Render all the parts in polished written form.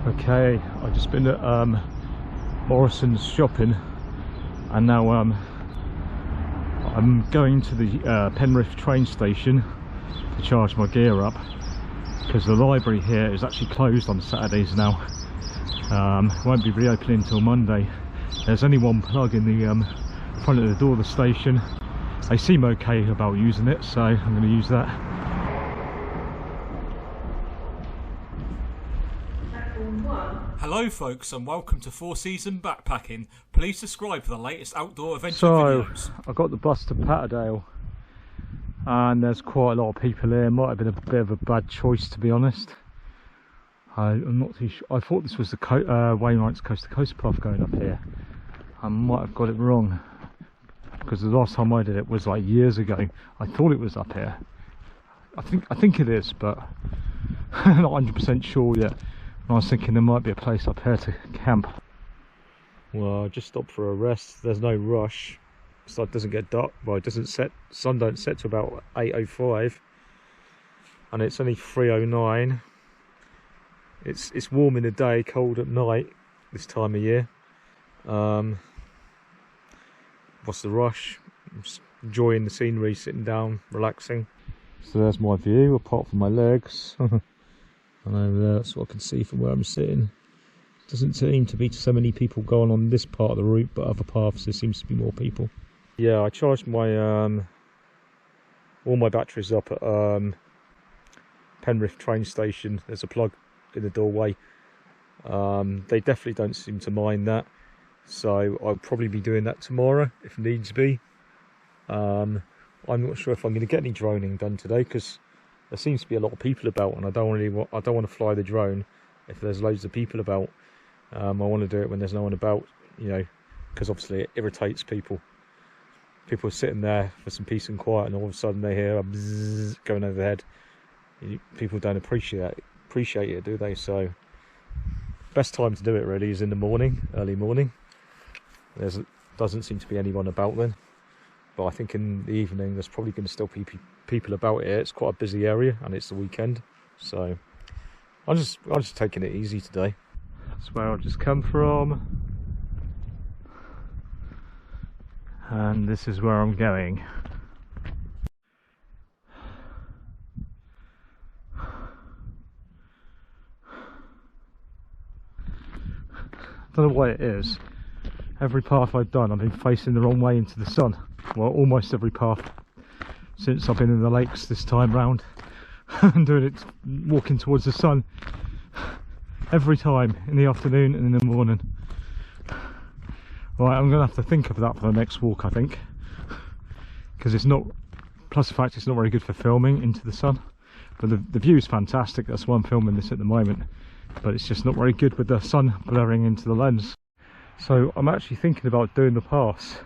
Okay, I've just been at Morrison's shopping, and now I'm going to the Penrith train station to charge my gear up, because the library here is actually closed on Saturdays now. Won't be reopening until Monday. There's only one plug in the front of the door of the station. They seem okay about using it, so I'm going to use that. Hello folks, and welcome to 4 Season Backpacking. Please subscribe for the latest outdoor adventure videos. I got the bus to Patterdale, and there's quite a lot of people here. Might have been a bit of a bad choice, to be honest. I'm not too sure. I thought this was the Wainwrights Coast, the coast path going up here. I might have got it wrong, because the last time I did it was like years ago. I thought it was up here. I think it is, but I'm not 100% sure yet. I was thinking there might be a place up here to camp. Well, I just stopped for a rest. There's no rush, so it doesn't get dark. Well, it doesn't set. Sun don't set to about 8:05, and it's only 3:09. It's warm in the day, cold at night this time of year. What's the rush? I'm just enjoying the scenery, sitting down, relaxing. So there's my view, apart from my legs. And over there, that's what I can see from where I'm sitting. Doesn't seem to be so many people going on this part of the route, but other paths there seems to be more people. Yeah, I charged my all my batteries up at Penrith train station. There's a plug in the doorway. They definitely don't seem to mind that, so I'll probably be doing that tomorrow if needs be. I'm not sure if I'm going to get any droning done today, because there seems to be a lot of people about, and I don't want to fly the drone if there's loads of people about. I want to do it when there's no one about, you know, because obviously it irritates people. People are sitting there for some peace and quiet, and all of a sudden they hear a bzzz going overhead. People don't appreciate it, do they? So best time to do it really is in the morning, early morning. Doesn't seem to be anyone about then. But I think in the evening there's probably going to still be people about here. It's quite a busy area, and it's the weekend, so I'm just taking it easy today. That's where I've just come from, and this is where I'm going. I don't know what it is. Every path I've done, I've been facing the wrong way into the sun. Well, almost every path since I've been in the lakes this time round. And doing it, walking towards the sun every time, in the afternoon and in the morning. Right, I'm going to have to think of that for the next walk, I think. Because it's not, plus the fact it's not very good for filming into the sun. But the view is fantastic, that's why I'm filming this at the moment. But it's just not very good with the sun blurring into the lens. So I'm actually thinking about doing the pass.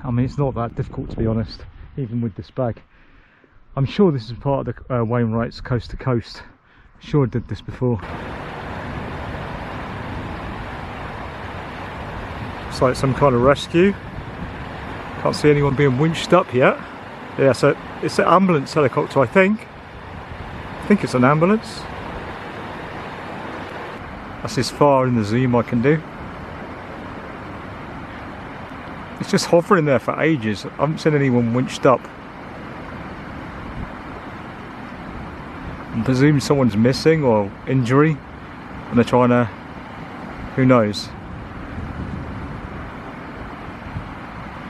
I mean, it's not that difficult, to be honest, even with this bag. I'm sure this is part of the Wainwrights Coast to Coast. I'm sure I did this before. It's like some kind of rescue. Can't see anyone being winched up yet. Yeah, so it's an ambulance helicopter, I think. I think it's an ambulance. That's as far in the zoom I can do. It's just hovering there for ages. I haven't seen anyone winched up. I presume someone's missing or injury, and they're trying to, who knows.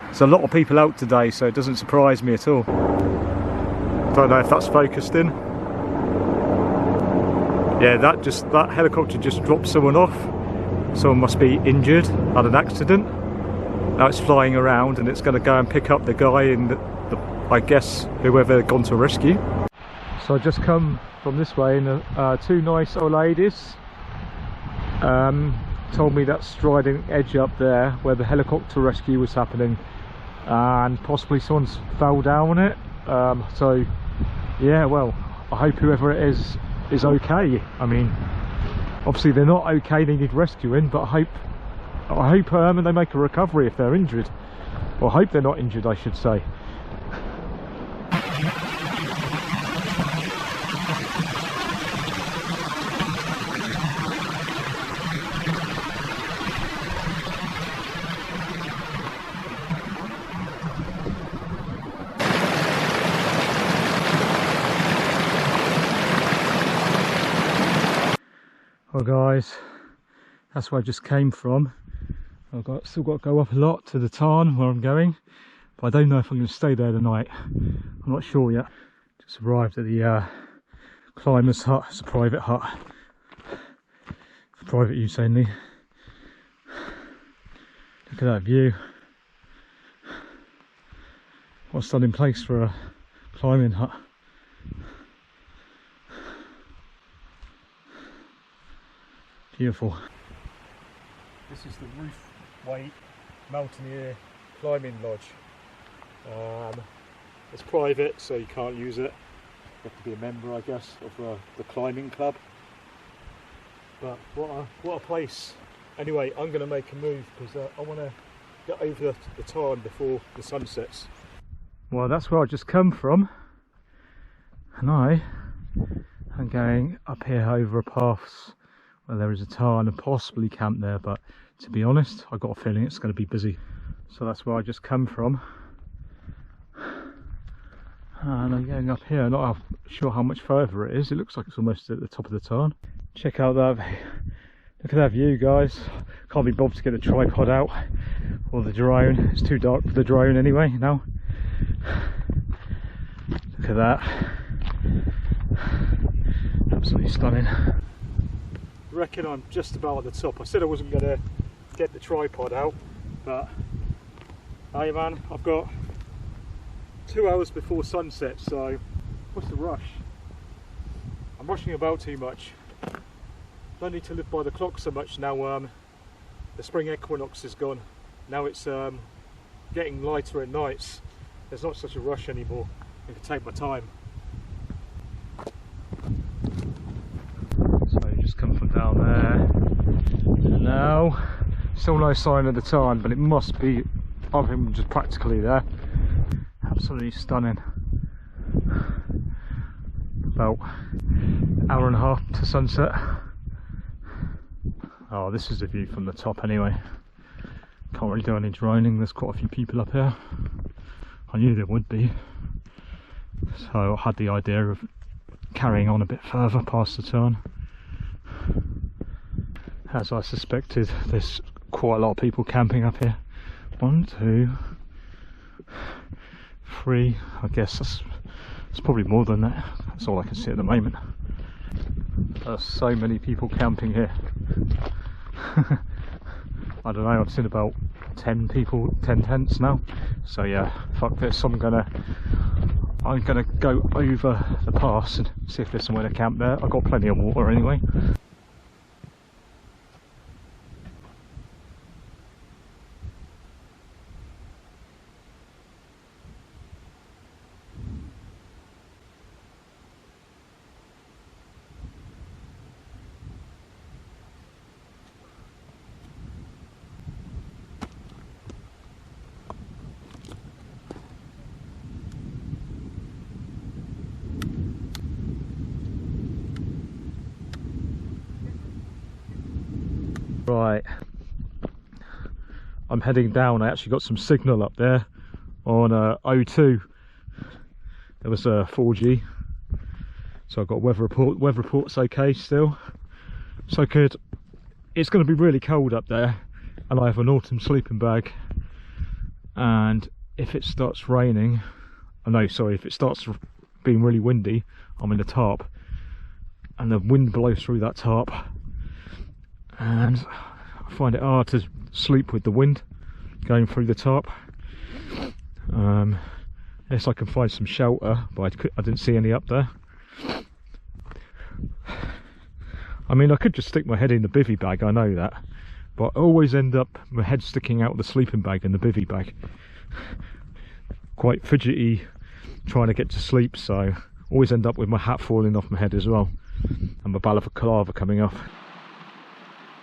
There's a lot of people out today, so it doesn't surprise me at all. Don't know if that's focused in. Yeah, that helicopter just dropped someone off. Someone must be injured, had an accident. Now it's flying around, and it's going to go and pick up the guy in I guess, whoever gone to rescue. So I just come from this way, and two nice old ladies told me that striding edge up there where the helicopter rescue was happening, and possibly someone's fell down it. So yeah, well, I hope whoever it is okay. I mean, obviously they're not okay, they need rescuing, but I hope they make a recovery if they're injured. Or I hope they're not injured, I should say. Well guys, that's where I just came from. I've still got to go up a lot to the tarn where I'm going, but I don't know if I'm going to stay there tonight. I'm not sure yet. Just arrived at the climber's hut. It's a private hut, for private use only. Look at that view. What a stunning place for a climbing hut. Beautiful. This is the Roof Weight Mountaineer Climbing Lodge. It's private, so you can't use it. You have to be a member, I guess, of the climbing club. But what a place. Anyway, I'm going to make a move because I want to get over the tarn before the sun sets. Well, that's where I just come from, and I am going up here over a path where there is a tarn and possibly camp there, but to be honest, I got a feeling it's going to be busy. So that's where I just come from, and I'm going up here. I'm not sure how much further it is. It looks like it's almost at the top of the tarn. Check out that, look at that view guys. Can't be bothered to get the tripod out or the drone. It's too dark for the drone anyway now. Look at that. Absolutely stunning. I reckon I'm just about at the top. I said I wasn't going to get the tripod out, but hey man, I've got 2 hours before sunset, so what's the rush? I'm rushing about too much. Don't need to live by the clock so much now. The spring equinox is gone. Now it's getting lighter at nights. There's not such a rush anymore. I can take my time. So you just come from down there, and now still no sign of the tarn, but it must be, I think, just practically there. Absolutely stunning. About an hour and a half to sunset. Oh, this is the view from the top anyway. Can't really do any droning, there's quite a few people up here. I knew there would be, so I had the idea of carrying on a bit further past the tarn. As I suspected, there's quite a lot of people camping up here. 1, 2, 3, I guess that's probably more than that. That's all I can see at the moment. There's so many people camping here. I don't know, I've seen about 10 people, 10 tents now. So yeah, fuck this, I'm gonna go over the pass and see if there's somewhere to camp there. I've got plenty of water anyway. Right, I'm heading down. I actually got some signal up there on O2. There was a 4G, so I've got weather report. Weather report's okay still, so good. It's going to be really cold up there, and I have an autumn sleeping bag. And if it starts raining, if it starts being really windy, I'm in the tarp, and the wind blows through that tarp. And I find it hard to sleep with the wind going through the tarp. Yes, I can find some shelter, but I didn't see any up there. I mean, I could just stick my head in the bivvy bag, I know that, but I always end up my head sticking out of the sleeping bag and the bivvy bag. Quite fidgety trying to get to sleep, so always end up with my hat falling off my head as well, and my balaclava coming off.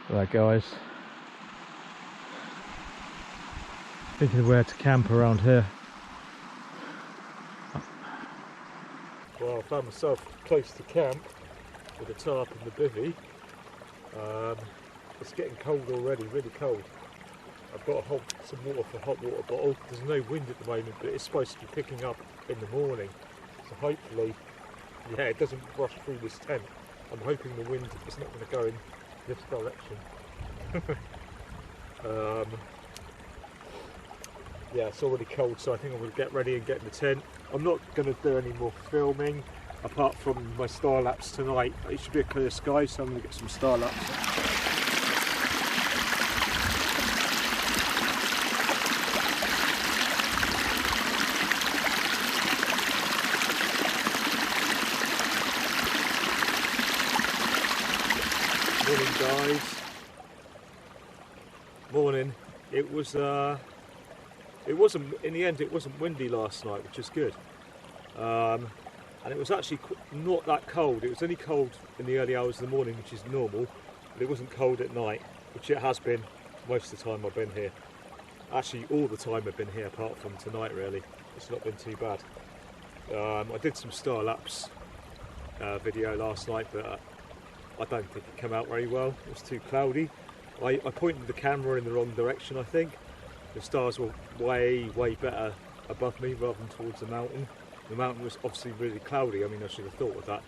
Right guys, thinking of where to camp around here. Well, I found myself close to camp with the tarp and the bivvy. It's getting cold already, really cold. I've got some water for a hot water bottle. There's no wind at the moment, but it's supposed to be picking up in the morning. So hopefully, yeah, it doesn't rush through this tent. I'm hoping the wind is not going to go in this direction. Yeah, it's already cold, so I think I'm going to get ready and get in the tent. I'm not going to do any more filming apart from my star lapse tonight. It should be a clear sky, so I'm going to get some star lapse. Morning, guys. Morning. It wasn't, in the end, it wasn't windy last night, which is good. And it was actually not that cold. It was only cold in the early hours of the morning, which is normal, but it wasn't cold at night, which it has been most of the time I've been here. Actually, all the time I've been here, apart from tonight, really. It's not been too bad. I did some star lapse video last night, but I don't think it came out very well. It was too cloudy. I pointed the camera in the wrong direction, I think. The stars were way better above me rather than towards the mountain. The mountain was obviously really cloudy. I mean, I should have thought of that.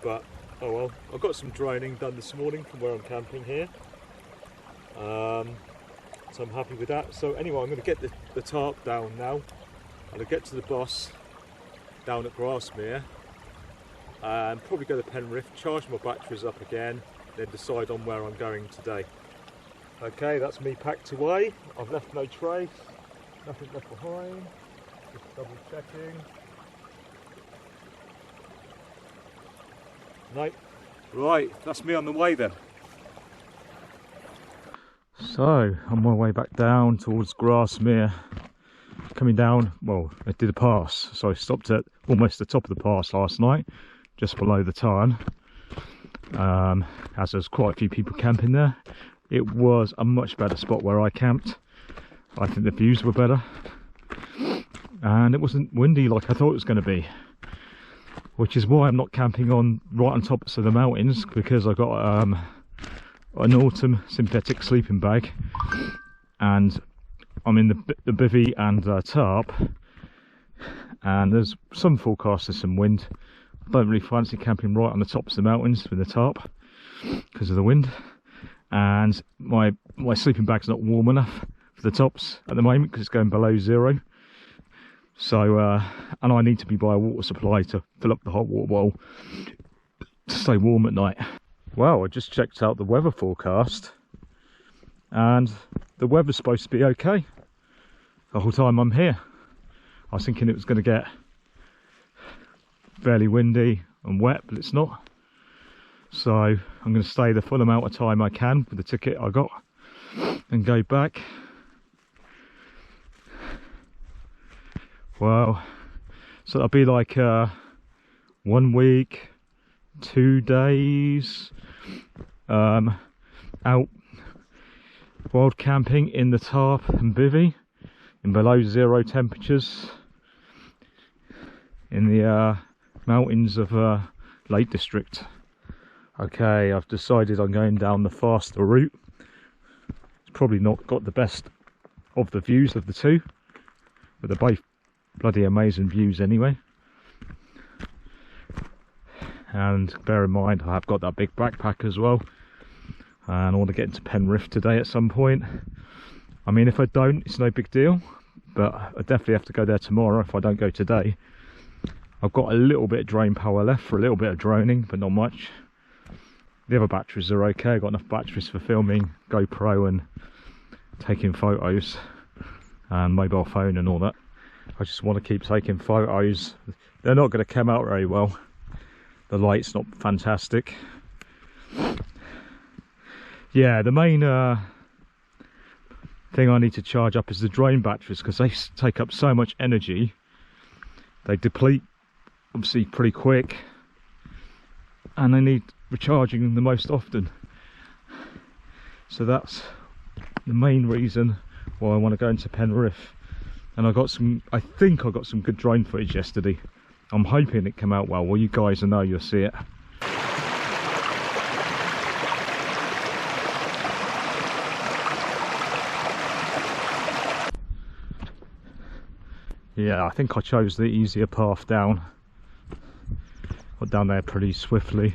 But oh well. I got some droning done this morning from where I'm camping here. So I'm happy with that. So anyway, I'm going to get the tarp down now. I'm going to get to the boss down at Grasmere and probably go to Penrith, charge my batteries up again, then decide on where I'm going today. Okay, that's me packed away. I've left no trace, nothing left behind. Just double checking. Nope. Right, that's me on the way then. So, on my way back down towards Grasmere, coming down, well, I did a pass, so I stopped at almost the top of the pass last night, just below the Tarn, as there's quite a few people camping there. It was a much better spot where I camped. I think the views were better, and it wasn't windy like I thought it was going to be, which is why I'm not camping right on top of the mountains, because I got an autumn synthetic sleeping bag, and I'm in the Bivvy and Tarp, and there's some forecasts of some wind. I don't really fancy camping right on the tops of the mountains with the tarp because of the wind, and my sleeping bag's not warm enough for the tops at the moment because it's going below zero. So and I need to be by a water supply to fill up the hot water bowl to stay warm at night. Well, I just checked out the weather forecast, and the weather's supposed to be okay the whole time I'm here. I was thinking it was going to get fairly windy and wet, but it's not. So I'm going to stay the full amount of time I can with the ticket I got and go back. Well, so that'll be like 1 week, 2 days out wild camping in the Tarp and Bivvy in below zero temperatures in the mountains of Lake District. Okay, I've decided I'm going down the faster route. It's probably not got the best of the views of the two, but they're both bloody amazing views anyway. And bear in mind, I have got that big backpack as well, and I want to get into Penrith today at some point. I mean, if I don't, it's no big deal, but I definitely have to go there tomorrow if I don't go today. I've got a little bit of drone power left for a little bit of droning, but not much. The other batteries are okay. I've got enough batteries for filming GoPro and taking photos and mobile phone and all that. I just want to keep taking photos. They're not going to come out very well. The light's not fantastic. Yeah, the main thing I need to charge up is the drone batteries, because they take up so much energy. They deplete obviously pretty quick, and they need recharging the most often. So that's the main reason why I want to go into Penrith. And I think I got some good drone footage yesterday. I'm hoping it came out well. Well, you guys know, you'll see it. Yeah, I think I chose the easier path down. Got down there pretty swiftly.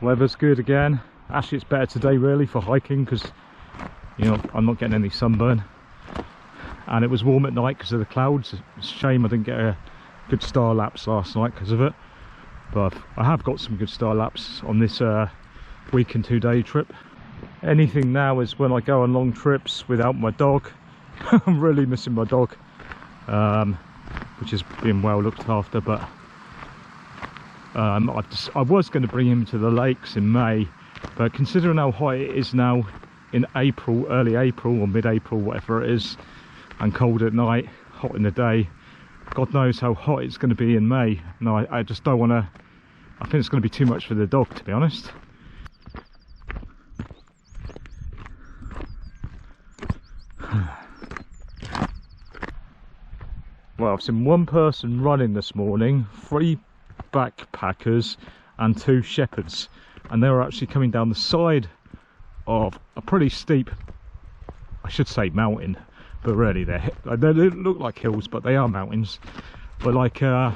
Weather's good again. Actually, it's better today really for hiking because, you know, I'm not getting any sunburn. And it was warm at night because of the clouds. It's a shame I didn't get a good star lapse last night because of it. But I have got some good star lapse on this week and 2 day trip. Anything now is when I go on long trips without my dog. I'm really missing my dog, which is being well looked after. But I was going to bring him to the lakes in May, but considering how hot it is now in April, early April or mid-April, whatever it is, and cold at night, hot in the day, God knows how hot it's going to be in May. No, I just don't want to. I think it's going to be too much for the dog, to be honest. Well, I've seen one person running this morning, 3 backpackers and 2 shepherds, and they were actually coming down the side of a pretty steep, I should say mountain, but really they look like hills, but they are mountains. But like I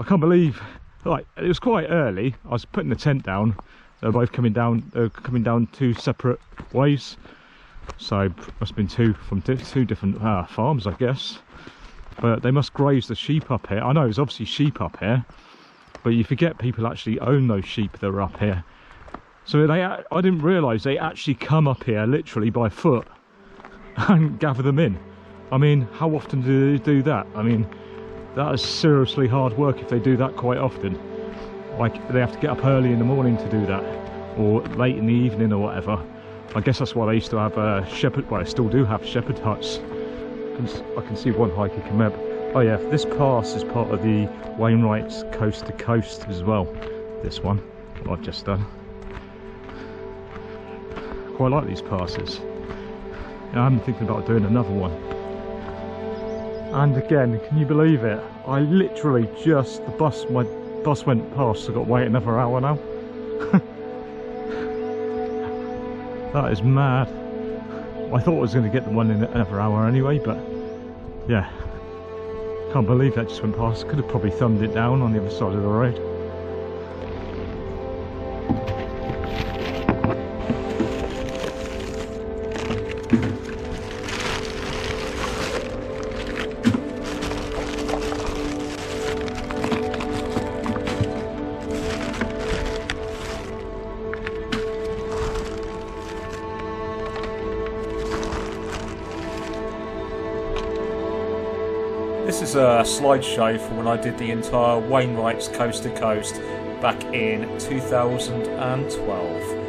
can't believe, like, it was quite early. I was putting the tent down. They were both coming down. They were coming down 2 separate ways, so must have been 2 from 2 different farms, I guess. But they must graze the sheep up here. I know there's obviously sheep up here, but you forget people actually own those sheep that are up here. So I didn't realise they actually come up here literally by foot and gather them in. I mean, how often do they do that? I mean, that is seriously hard work if they do that quite often. Like, they have to get up early in the morning to do that, or late in the evening or whatever. I guess that's why they used to have shepherd, well, they still do have shepherd huts. I can see one hiker come up. Oh yeah, this pass is part of the Wainwrights Coast to Coast as well. This one, what I've just done. Quite like these passes. I'm thinking about doing another one. And again, can you believe it? I literally just, my bus went past, so I've got to wait another hour now. That is mad. I thought I was going to get the one in another hour anyway, but yeah, can't believe that just went past. Could have probably thumbed it down on the other side of the road. This is a slideshow from when I did the entire Wainwrights Coast to Coast back in 2012.